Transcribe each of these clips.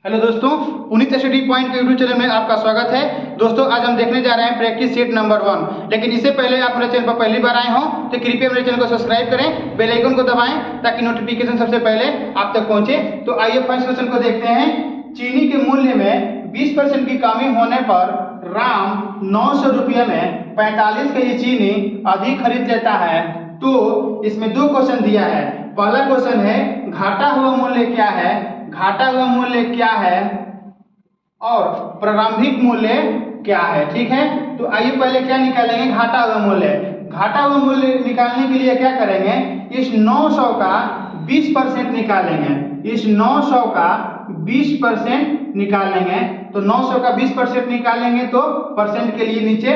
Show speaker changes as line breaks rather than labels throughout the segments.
Hello दोस्तों, Puneet study point के YouTube channel में आपका स्वागत है। दोस्तों, आज हम देखने जा रहे हैं प्रैक्टिस सेट नंबर 1। लेकिन इससे पहले आप मेरे चैनल पर पहली बार आए हों तो कृपया मेरे चैनल को सब्सक्राइब करें, बेल आइकन को दबाएं ताकि नोटिफिकेशन सबसे पहले आप तक पहुंचे। तो आइए फर्स्ट क्वेश्चन को देखते हैं। चीनी के मूल्य में 20% की कमी होने पर राम 900 रुपये में 45 केजी चीनी अधिक खरीद लेता है। तो इसमें दो क्वेश्चन दिया है। पहला क्वेश्चन है घाटा हुआ मूल्य क्या है, घाटा हुआ मूल्य क्या है और प्रारंभिक मूल्य क्या है। ठीक है, तो आइए पहले क्या निकालेंगे, घाटा हुआ मूल्य। घाटा हुआ मूल्य निकालने के लिए क्या करेंगे, इस 900 का 20% निकालेंगे। इस 900 का 20% निकालेंगे। तो 900 का 20% निकालेंगे तो परसेंट के लिए नीचे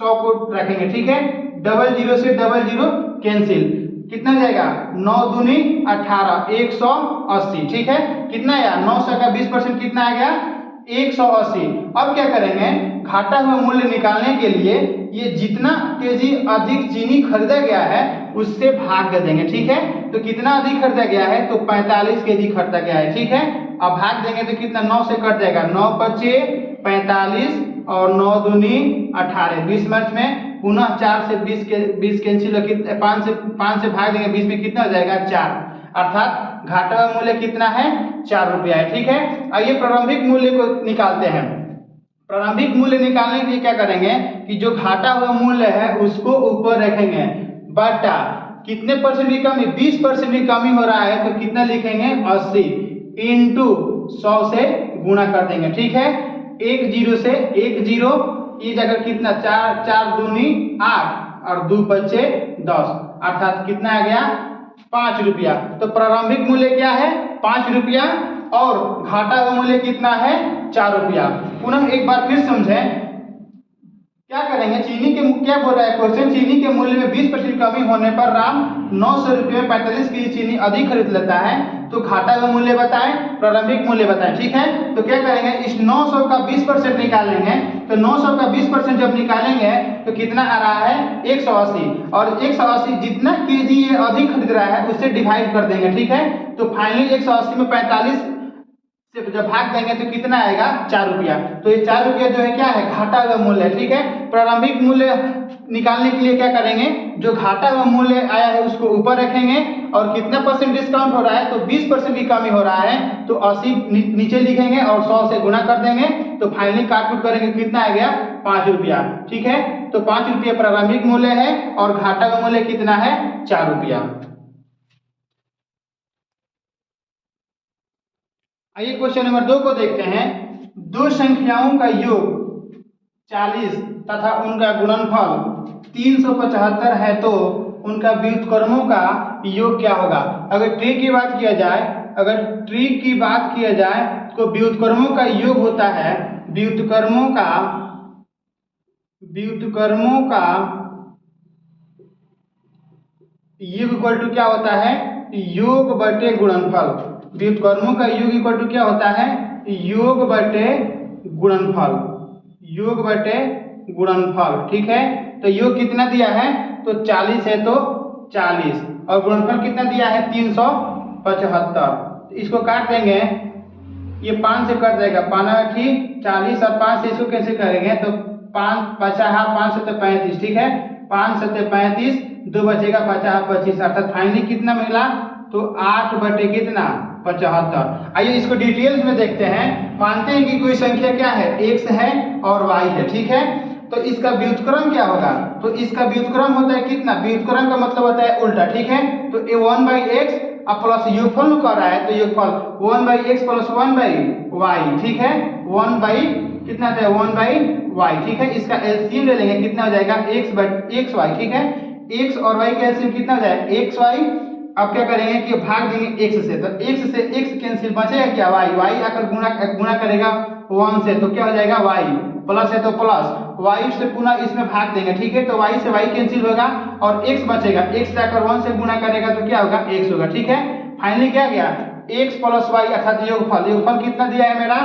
100 को रखेंगे। ठीक है, डबल जीरो से डबल जीरो कैंसिल, कितना जाएगा 9 दूनी 18, 180। ठीक है, कितना आया 900 का 20% कितना आ गया 180। अब क्या करेंगे, घाटा हुआ मूल्य निकालने के लिए ये जितना केजी अधिक चीनी खरीदा गया है उससे भाग कर देंगे। ठीक है, तो कितना अधिक खरीदा गया है तो 45 केजी खरीदा गया है। ठीक है, अब भाग देंगे तो कितना 9 से कट जाएगा, 9 पचे 45 और 9 दूनी 18, 20 मिनट में पुनः 4 से 20 कैंसिल, 5 से भाग देंगे 20 में कितना हो जाएगा 4, अर्थात घाटा हुआ मूल्य कितना है 4 रुपया है। ठीक है, आइए प्रारंभिक मूल्य को निकालते हैं। प्रारंभिक मूल्य निकालने के लिए क्या करेंगे कि जो घाटा हुआ मूल्य है उसको ऊपर रखेंगे, बटा कितने परसेंट की कमी, 20% की कमी हो रहा है तो कितना लिखेंगे 80 इंटू 100 से गुणा कर देंगे। ठीक है, 1 जीरो से 1 जीरो, ये जगह कितना 4 दूनी 8 और 2 बचे 10, अर्थात कितना आ गया 5 रुपया। तो प्रारंभिक मूल्य क्या है 5 रुपया और घाटा हुआ मूल्य कितना है 4 रुपया। पुनः एक बार फिर समझें, क्या करेंगे, चीनी के क्या बोल रहा है क्वेश्चन, चीनी के मूल्य में 20% कमी होने पर राम 900 रुपये में 45 केजी चीनी अधिक खरीद लेता है। तो घाटा हुआ मूल्य बताएं, प्रारंभिक मूल्य बताएं। ठीक है, तो क्या करेंगे, इस 900 का 20% निकालेंगे। तो 900 का 20% जब निकालेंगे तो कितना आ रहा है 180, और 180 जितना केजी ये अधिक खरीद रहा है उससे डिवाइड कर देंगे। ठीक है, तो फाइनली 180 में 45 से जब भाग देंगे तो कितना आएगा 4 रुपया। तो ये 4 रुपया जो है क्या है घाटा हुआ मूल्य है। ठीक है, प्रारंभिक मूल्य निकालने के लिए क्या करेंगे, जो घाटा हुआ मूल्य आया है उसको ऊपर रखेंगे और कितना परसेंट डिस्काउंट हो रहा है तो 20% की कमी हो रहा है तो 80 नीचे लिखेंगे और 100 से गुणा कर देंगे। तो फाइनली काट करेंगे कितना आ गया 5 रुपया। ठीक है, तो 5 रुपया प्रारंभिक मूल्य है और घाटा हुआ मूल्य कितना है 4 रुपया। आइए क्वेश्चन नंबर 2 को देखते हैं। दो संख्याओं का योग 40 तथा उनका गुणनफल 375 है तो उनका व्युत्क्रमों का योग क्या होगा। अगर ट्री की बात किया जाए, तो व्युत्क्रमों का योग होता है, व्युत्क्रमों का योग इक्वल टू क्या होता है, योग बटे गुणनफल। व्युत्क्रमों का योग इक्वल टू क्या होता है, योग बटे गुणनफल, योग बटे गुणनफल। ठीक है, तो योग कितना दिया है तो 40 है तो 40 और गुणनफल कितना दिया है 375। इसको काट देंगे, ये 5 से कट जाएगा, 5 ठीक 40 और 5 से इसको कैसे करेंगे तो 5 5 से 35। ठीक है, 5 से 35, 2 बचेगा 50 25, अर्थात फाइनली कितना मिला तो 8 बटे कितना 75। आइए इसको डिटेल्स में देखते हैं। मानते हैं कि कोई संख्या क्या है x है और y है। ठीक है, तो इसका व्युत्क्रम क्या होगा, तो इसका व्युत्क्रम होता है कितना, व्युत्क्रम का मतलब होता है उल्टा। ठीक है, तो ये 1/x अब प्लस योगफल कर रहा है तो योगफल 1/x प्लस 1/y। ठीक है, 1 बाई कितना आता है 1/y। ठीक है, इसका एलसीएम ले लेंगे, कितना हो जाएगा xy। ठीक है, x और y का एलसीएम कितना हो जाएगा xy। अब क्या करेंगे कि भाग देंगे x से, तो x से x कैंसिल, बचेगा क्या y आकर गुणा करेगा 1 से तो क्या हो जाएगा y, प्लस है तो प्लस, y से पुनः इसमें भाग देंगे। ठीक है, तो y से y कैंसिल होगा और x बचेगा, x जाकर 1 से गुणा करेगा तो क्या होगा x होगा। ठीक है, फाइनली क्या गया x प्लस y अर्थात योगफल कितना दिया है मेरा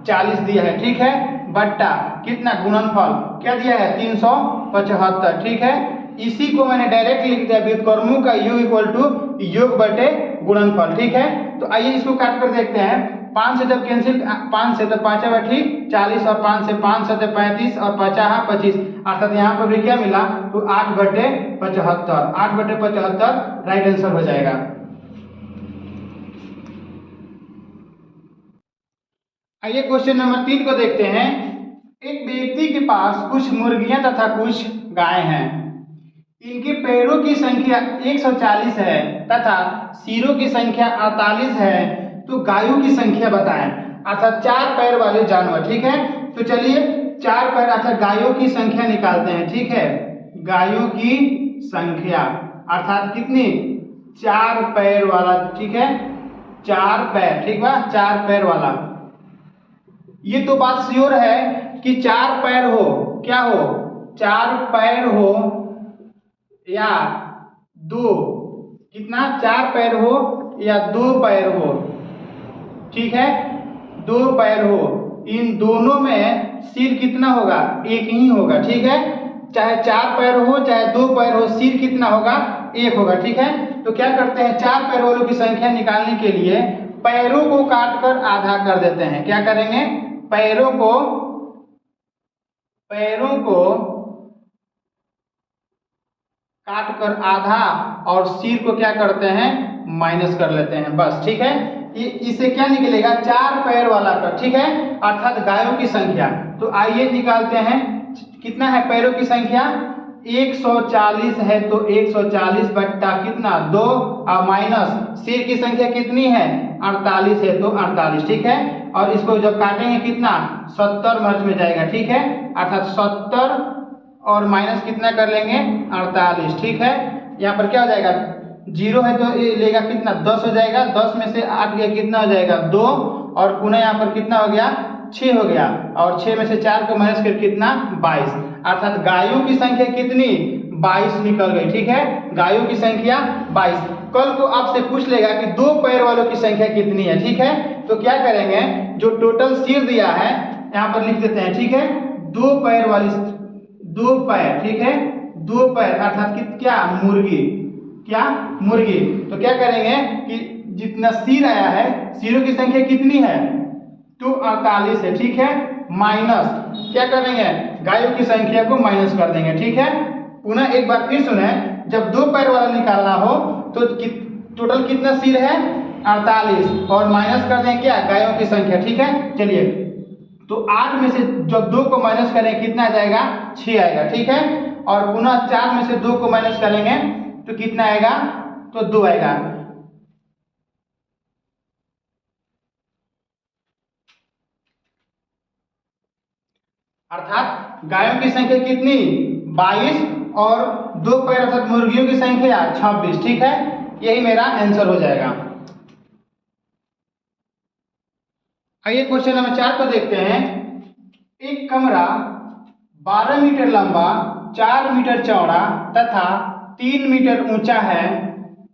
40 दिया है। ठीक है, बट्टा कितना गुणनफल क्या दिया है 375। ठीक है, इसी को मैंने डायरेक्ट लिख दिया व्युत्क्रमों का योग इक्वल टू योग बटे गुणनफल। ठीक है, तो आइए इसको काट कर देखते हैं। 5 से जब कैंसिल 5 से तो 5 बैठी 40 और 5 से 5 7 35 और 50 25 अर्थात यहाँ पर भी क्या मिला तो 8/75 8/75 राइट आंसर हो जाएगा। आइए क्वेश्चन नंबर 3 को देखते हैं। एक व्यक्ति के पास कुछ मुर्गियां तथा कुछ गाय हैं। इनके पैरों की संख्या 140 है तथा सिरों की संख्या 48 है, तो गायों की संख्या बताएं। अर्थात 4 पैर वाले जानवर, ठीक है। तो चलिए 4 पैर अर्थात गायों की संख्या निकालते हैं, ठीक है। गायों की संख्या अर्थात कितनी 4 पैर वाला, ठीक है। 4 पैर, ठीक बा, 4 पैर वाला। ये तो बात श्योर है कि 4 पैर हो, क्या हो 4 पैर हो या 2, कितना 4 पैर हो या 2 पैर हो, ठीक है। 2 पैर हो, इन दोनों में सिर कितना होगा एक ही होगा, ठीक है। चाहे 4 पैर हो चाहे 2 पैर हो, सिर कितना होगा एक होगा, ठीक है। तो क्या करते हैं 4 पैर वालों की संख्या निकालने के लिए पैरों को काटकर आधा कर देते हैं। क्या करेंगे पैरों को काट कर आधा और सिर को क्या करते हैं माइनस कर लेते हैं, बस, ठीक है। इसे क्या निकलेगा 4 पैर वाला का, ठीक है, अर्थात गायों की संख्या। तो आइए निकालते हैं कितना है पैरों की संख्या 140 है, तो 140 बट्टा कितना 2 और माइनस सिर की संख्या कितनी है 48 है, तो 48, ठीक है। और इसको जब काटेंगे कितना 70 मर्ज में जाएगा, ठीक है। अर्थात 70 और माइनस कितना कर लेंगे 48, ठीक है। यहाँ पर क्या हो जाएगा 0 है तो ये लेगा कितना 10 हो जाएगा, 10 में से 8 गया कितना हो जाएगा 2 और पुनः यहाँ पर कितना हो गया 6 हो गया और 6 में से 4 को माइनस कर कितना 22, अर्थात गायों की संख्या कितनी 22 निकल गई, ठीक है। गायों की संख्या 22। कल को आपसे पूछ लेगा कि 2 पैर वालों की संख्या कितनी है, ठीक है। तो क्या करेंगे जो टोटल सिर दिया है यहाँ पर लिख देते हैं, ठीक है। 2 पैर वाली 2 पैर, ठीक है, 2 पैर अर्थात क्या मुर्गी, क्या मुर्गी। तो क्या करेंगे कि जितना सिर आया है सिरों की संख्या कितनी है तो 48 है, ठीक है, माइनस क्या करेंगे गायों की संख्या को माइनस कर देंगे, ठीक है। पुनः एक बार फिर सुने, जब 2 पैर वाला निकालना हो तो टोटल कितना सिर है 48 और माइनस कर देंगे क्या गायों की संख्या, ठीक है। चलिए तो 8 में से जब 2 को माइनस करें कितना आ जाएगा 6 आएगा, ठीक है। और पुनः 4 में से 2 को माइनस करेंगे तो कितना आएगा तो 2 आएगा। अर्थात गायों की संख्या कितनी 22 और 2 पैर अर्थात मुर्गियों की संख्या 26, ठीक है। यही मेरा आंसर हो जाएगा। आइए क्वेश्चन नंबर 4 को देखते हैं। एक कमरा 12 मीटर लंबा 4 मीटर चौड़ा तथा 3 मीटर ऊंचा है,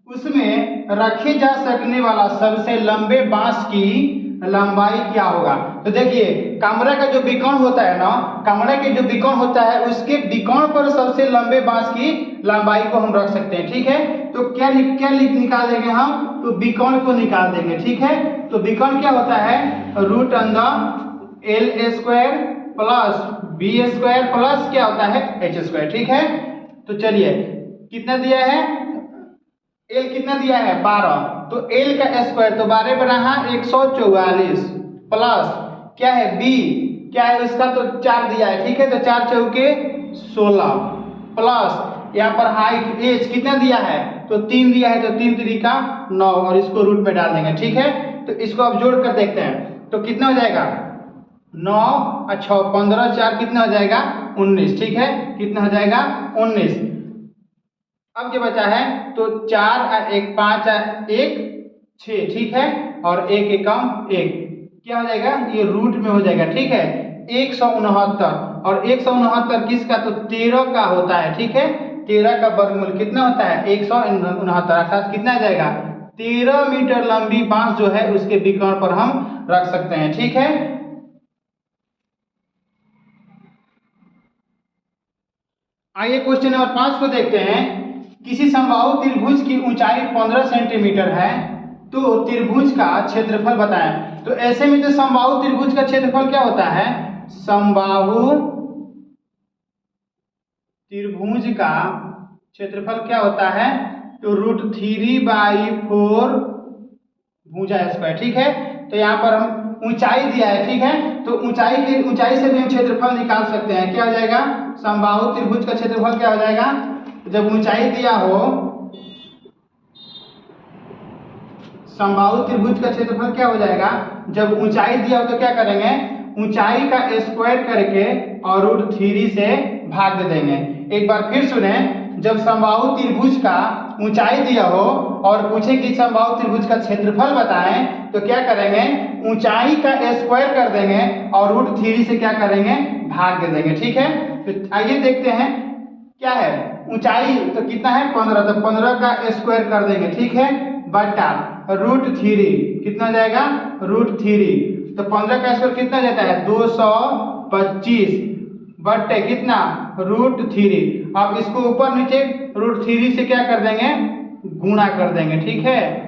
उसमें रखे जा सकने वाला सबसे लंबे बांस की लंबाई क्या होगा। तो देखिए कमरे का जो बीकॉन होता है ना, कमरे के जो बीकॉन होता है उसके बीकॉन पर सबसे लंबे बांस की लंबाई को हम रख सकते हैं, ठीक है। तो क्या निकाल देंगे हम तो बीकॉन को निकाल देंगे, ठीक है। तो बीकॉन क्या होता है √L² प्लस B² प्लस क्या होता है H², ठीक है। तो चलिए कितना दिया है L कितना दिया है 12, तो L का स्क्वायर तो 12 बना 144 प्लस क्या है B क्या है उसका तो 4 दिया है, ठीक है। तो 4 चौके 16 प्लस यहाँ पर हाइट एज कितना दिया है तो 3 दिया है, तो 3 3 9 और इसको रूट में डाल देंगे, ठीक है। तो इसको अब जोड़ कर देखते हैं तो कितना हो जाएगा 9 और 6 15 4 कितना हो जाएगा 19, ठीक है। कितना हो जाएगा 19। अब जो बचा है तो 4 और 1 5 और 1 6, ठीक है। और 1 एकम 1 क्या हो जाएगा ये रूट में हो जाएगा, ठीक है। 169 और 169 किसका तो 13 का होता है, ठीक है। 13 का वर्गमूल कितना होता है 169, अर्थात कितना आ जाएगा 13 मीटर लंबी बांस जो है उसके बीकॉन पर हम रख सकते हैं, ठीक है। आइए क्वेश्चन नंबर 5 को देखते हैं। किसी समबाहु त्रिभुज की ऊंचाई 15 सेंटीमीटर है तो त्रिभुज का क्षेत्रफल बताएं। तो ऐसे में जो समबाहु त्रिभुज का क्षेत्रफल क्या होता है, समबाहु त्रिभुज का क्षेत्रफल क्या होता है, तो √3/4 भुजा स्क्वायर। ठीक है, तो यहाँ पर हम ऊंचाई दिया है, ठीक है, तो ऊंचाई से भी हम क्षेत्रफल निकाल सकते हैं। क्या हो जाएगा, समबाहु त्रिभुज का क्षेत्रफल क्या हो जाएगा, जब ऊंचाई दिया हो, समबाहु त्रिभुज का क्षेत्रफल क्या हो जाएगा, जब ऊंचाई दिया हो तो क्या करेंगे, ऊंचाई का स्क्वायर करके और √3 से भाग दे देंगे। एक बार फिर सुने, जब समबाहु त्रिभुज का ऊंचाई दिया हो और पूछे कि समबाहु त्रिभुज का क्षेत्रफल बताएं, तो क्या करेंगे, ऊंचाई का स्क्वायर कर देंगे और √3 से क्या करेंगे, भाग दे देंगे। ठीक है, तो आइए देखते हैं क्या है, ऊंचाई तो कितना है 15, तो 15 का स्क्वायर कर देंगे, ठीक है, बटा √3 कितना हो जाएगा, √3, तो 15 का स्क्वायर कितना जाता है 225 बटे कितना √3। अब इसको ऊपर नीचे √3 से क्या कर देंगे, गुणा कर देंगे। ठीक है,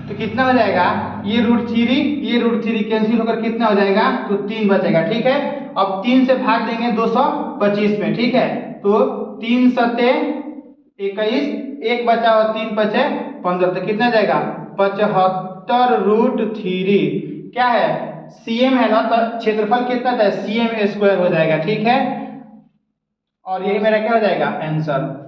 तो कितना हो जाएगा, ये √3 कैंसिल होकर कितना हो जाएगा, तो 3 बचेगा। ठीक है, अब 3 से भाग देंगे 225 में। ठीक है, तो 3 सते 21, एक बचा और 3 बचे 15, तो कितना जाएगा 75√3। क्या है, cm है ना, तो क्षेत्रफल कितना था, cm² हो जाएगा। ठीक है, और यही मेरा क्या हो जाएगा आंसर।